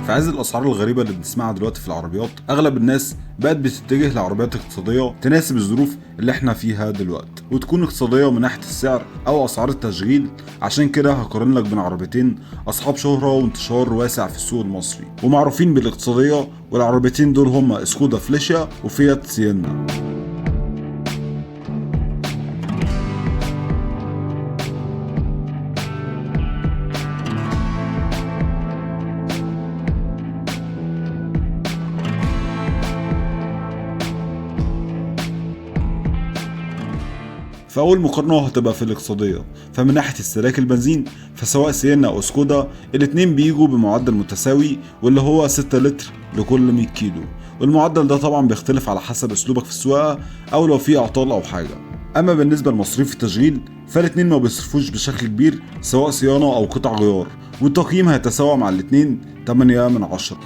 في عز الاسعار الغريبه اللي بنسمعها دلوقتي في العربيات، اغلب الناس بقت بتتجه لعربيات اقتصاديه تناسب الظروف اللي احنا فيها دلوقتي، وتكون اقتصاديه من ناحيه السعر او اسعار التشغيل. عشان كده هقارن لك بين عربيتين اصحاب شهره وانتشار واسع في السوق المصري ومعروفين بالاقتصاديه، والعربيتين دول هما سكودا فليشيا وفيات سينا. فأول مقارنة هتبقى في الاقتصادية، فمن ناحية استهلاك البنزين فسواء سينا أو سكودا الاتنين بيجوا بمعدل متساوي، واللي هو 6 لتر لكل 100 كيلو. والمعدل ده طبعا بيختلف على حسب اسلوبك في السواقة او لو في اعطال او حاجة. اما بالنسبة لمصاريف التشغيل فالاتنين ما بيصرفوش بشكل كبير سواء صيانة او قطع غيار، والتقييم هيتساوى مع الاتنين 8 من 10.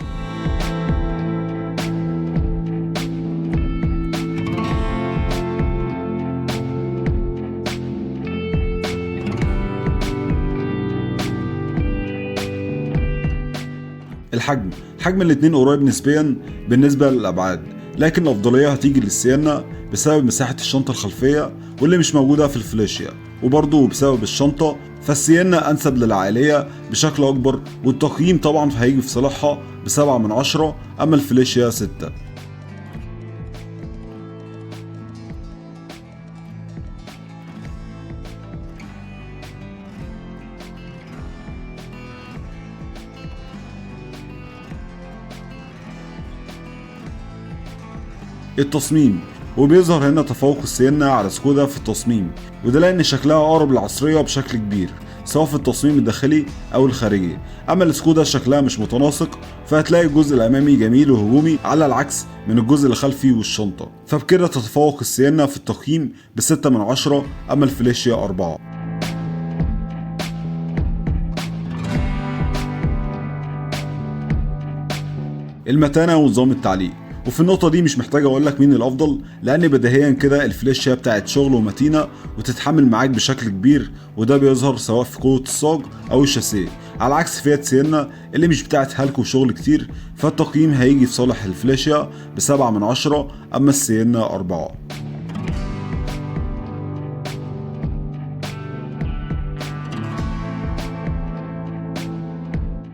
حجم الاتنين قريب نسبيا بالنسبة للأبعاد، لكن الأفضلية هتيجي للسيانا بسبب مساحة الشنطة الخلفية واللي مش موجودة في الفليشيا، وبرضه بسبب الشنطة فالسيانا أنسب للعائلية بشكل أكبر، والتقييم طبعا هيجي في صالحها ب7 من 10، أما الفليشيا 6. التصميم، وبيظهر هنا تفوق السينا على سكودا في التصميم، وده لأن شكلها أقرب للعصرية بشكل كبير سواء في التصميم الداخلي أو الخارجي. أما السكودا شكلها مش متناسق، فهتلاقي الجزء الأمامي جميل وهجومي على العكس من الجزء الخلفي والشنطة، فبكده تتفوق السينا في التقييم ب6 من 10، أما الفليشيا 4. المتانة ونظام التعليق، وفي النقطة دي مش محتاج اقول لك مين الافضل، لان بديهيا كده الفليشيا بتاعت شغل ومتينة وتتحمل معاك بشكل كبير، وده بيظهر سواء في قوة الصاج او الشاسيه، على عكس فيات سينا اللي مش بتاعت هلك وشغل كتير، فالتقييم هيجي في صالح الفليشيا ب7 من 10، اما السينا 4.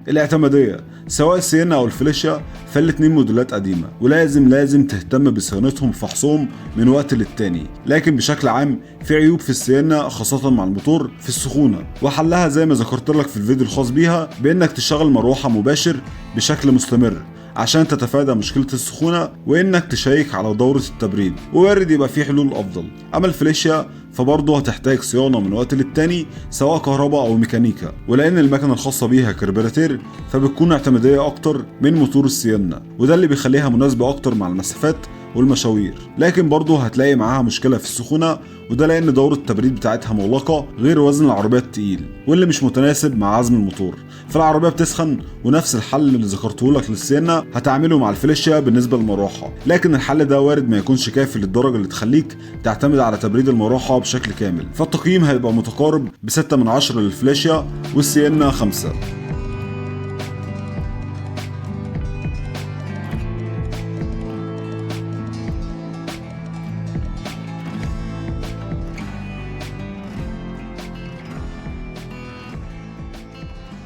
الاعتمادية، سواء السينا او الفليشيا فالاتنين موديلات قديمة ولازم تهتم بصيانتهم وفحصهم من وقت للتاني، لكن بشكل عام في عيوب في السينا خاصة مع الموتور في السخونة، وحلها زي ما ذكرت لك في الفيديو الخاص بيها بانك تشغل مروحة مباشر بشكل مستمر عشان تتفادى مشكلة السخونة، وانك تشيك على دورة التبريد، ووارد يبقى في حلول افضل. اما الفليشيا فبرضه هتحتاج صيانة من وقت للتاني سواء كهرباء او ميكانيكا، ولان المكنة الخاصة بيها كربيراتير فبتكون اعتمادية اكتر من موتور السيانا، وده اللي بيخليها مناسبة اكتر مع المسافات والمشاوير، لكن برضه هتلاقي معاها مشكلة في السخونة، وده لان دورة التبريد بتاعتها مغلقة غير وزن العربية التقيل واللي مش متناسب مع عزم الموتور، فالعربية بتسخن. ونفس الحل اللي ذكرته لك للسيانا هتعمله مع الفليشيا بالنسبة للمروحة، لكن الحل ده وارد ما يكونش كافي للدرجة اللي تخليك تعتمد على تبريد المروحة بشكل كامل، فالتقييم هيبقى متقارب ب6 من 10 للفليشيا والسيانا 5.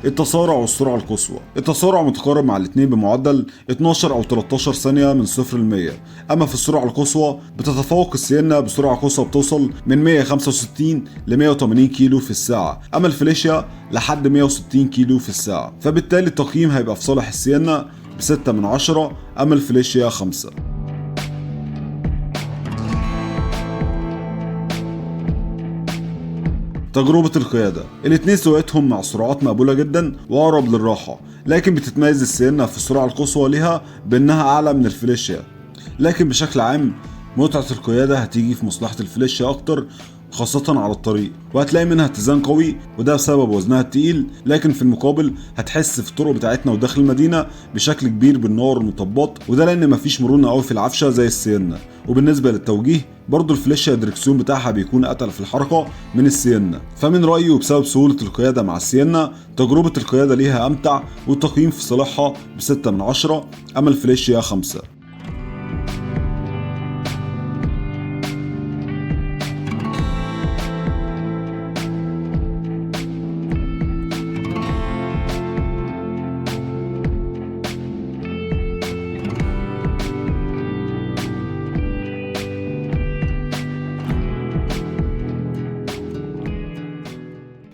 التسارع والسرعة القصوى، التسارع متقارب مع الاثنين بمعدل 12 أو 13 ثانية من 0 ل 100، أما في السرعة القصوى بتتفوق السينا بسرعة قصوى بتوصل من 165 ل 180 كيلو في الساعة، أما الفليشيا لحد 160 كيلو في الساعة، فبالتالي التقييم هيبقى في صالح السينا ب6 من 10، أما الفليشيا 5. تجربة القيادة، الاتنين سواقتهم مع سرعات مقبولة جدا وأقرب للراحة، لكن بتتميز السينا في السرعة القصوى ليها بأنها أعلى من الفليشيا، لكن بشكل عام متعة القيادة هتيجي في مصلحة الفليشيا أكتر، خاصة على الطريق، وهتلاقي منها اتزان قوي وده بسبب وزنها التقيل، لكن في المقابل هتحس في الطرق بتاعتنا وداخل المدينة بشكل كبير بالنار والمطبات، وده لان مفيش مرونة قوي في العفشة زي السينا. وبالنسبة للتوجيه برضو الفليشيا الدركسيون بتاعها بيكون اتقل في الحركة من السينا، فمن رأيي وبسبب سهولة القيادة مع السينا تجربة القيادة ليها امتع، والتقييم في صالحها ب6 من 10، اما الفليشيا 5.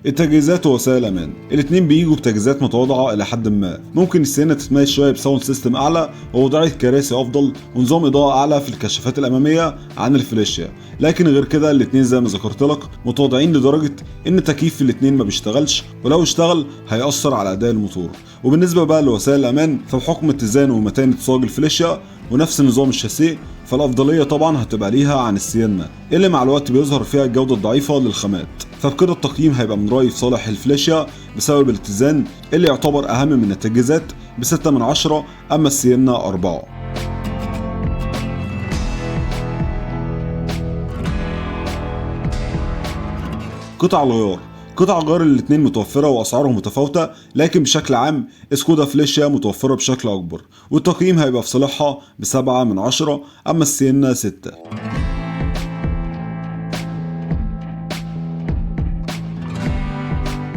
التجهيزات ووسائل الامان الاثنين بيجوا بتجهيزات متواضعه الى حد ما. ممكن السينا تتميز شويه بساوند سيستم اعلى ووضعيه كراسي افضل ونظام اضاءه اعلى في الكشافات الاماميه عن الفليشيا، لكن غير كده الاثنين زي ما ذكرت لك متواضعين لدرجه ان تكييف الاثنين ما بيشتغلش، ولو اشتغل هيأثر على اداء الموتور. وبالنسبه بقى لوسائل الامان فبحكم اتزان ومتانه صاج الفليشيا ونفس نظام الشاسيه فالافضليه طبعا هتبقى ليها عن السينا اللي مع الوقت بيظهر فيها الجوده الضعيفه للخامات. فبكده التقييم هيبقى من رأيي في صالح الفليشيا بسبب الاتزان اللي يعتبر أهم من التجهيزات ب6 من 10، أما السينا 4. قطع الغيار قطع غيار الاثنين متوفرة وأسعارهم متفاوتة، لكن بشكل عام سكودا فليشيا متوفرة بشكل أكبر، والتقييم هيبقى في صالحها ب7 من 10، أما السينا 6.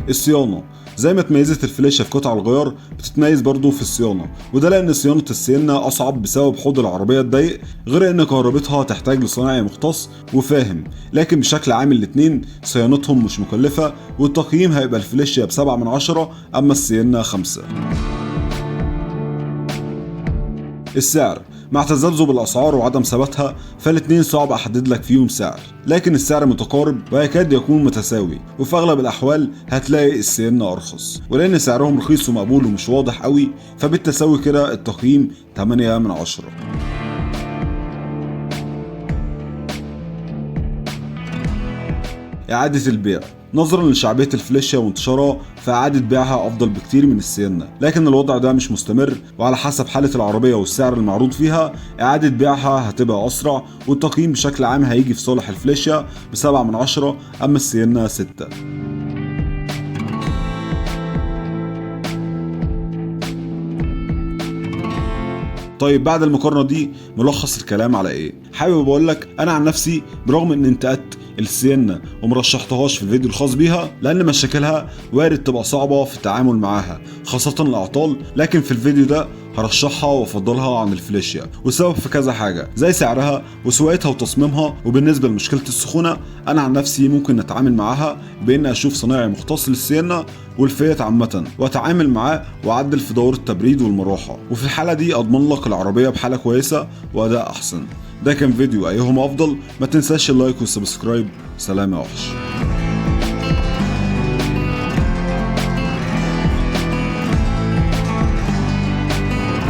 الصيانة زي ما تميزت الفليشيا في قطع الغيار بتتميز برضو في الصيانة، وده لأن صيانة السينا أصعب بسبب حوض العربية الضيق، غير إن كهربتها تحتاج لصنايعي مختص وفاهم، لكن بشكل عام الاتنين صيانتهم مش مكلفة، والتقييم هيبقى الفليشيا ب7 من 10، أما السينا 5. السعر مع تذبذب الاسعار وعدم ثباتها فالاتنين صعب احدد لك فيهم سعر، لكن السعر متقارب ويكاد يكون متساوي، وفي اغلب الاحوال هتلاقي السينا ارخص، ولان سعرهم رخيص ومقبول ومش واضح قوي فبالتساوي كده التقييم 8 من 10. إعادة البيع نظرا لشعبية الفليشيا وانتشارها فإعادة بيعها أفضل بكتير من السينا، لكن الوضع ده مش مستمر، وعلى حسب حالة العربية والسعر المعروض فيها إعادة بيعها هتبقى أسرع، والتقييم بشكل عام هيجي في صالح الفليشيا ب7 من 10، أما السينا 6. طيب بعد المقارنة دي ملخص الكلام على ايه؟ حابب اقول لك انا عن نفسي برغم ان انتقدت السينا ومرشحتهاش في الفيديو الخاص بيها لان مشاكلها وارد تبقى صعبة في التعامل معاها خاصة الاعطال، لكن في الفيديو ده هرشحها وافضلها عن الفليشيا، والسبب في كذا حاجة زي سعرها وسواقتها وتصميمها. وبالنسبة لمشكلة السخونة انا عن نفسي ممكن نتعامل معاها بان اشوف صنايعي مختص للسينا والفيات عامة واتعامل معاه واعدل في دورة التبريد والمروحة، وفي الحالة دي اضمن لك العربية بحالة كويسة واداء احسن. ده كان فيديو ايهما افضل، ما تنساش اللايك والسبسكرايب. سلام يا وحش.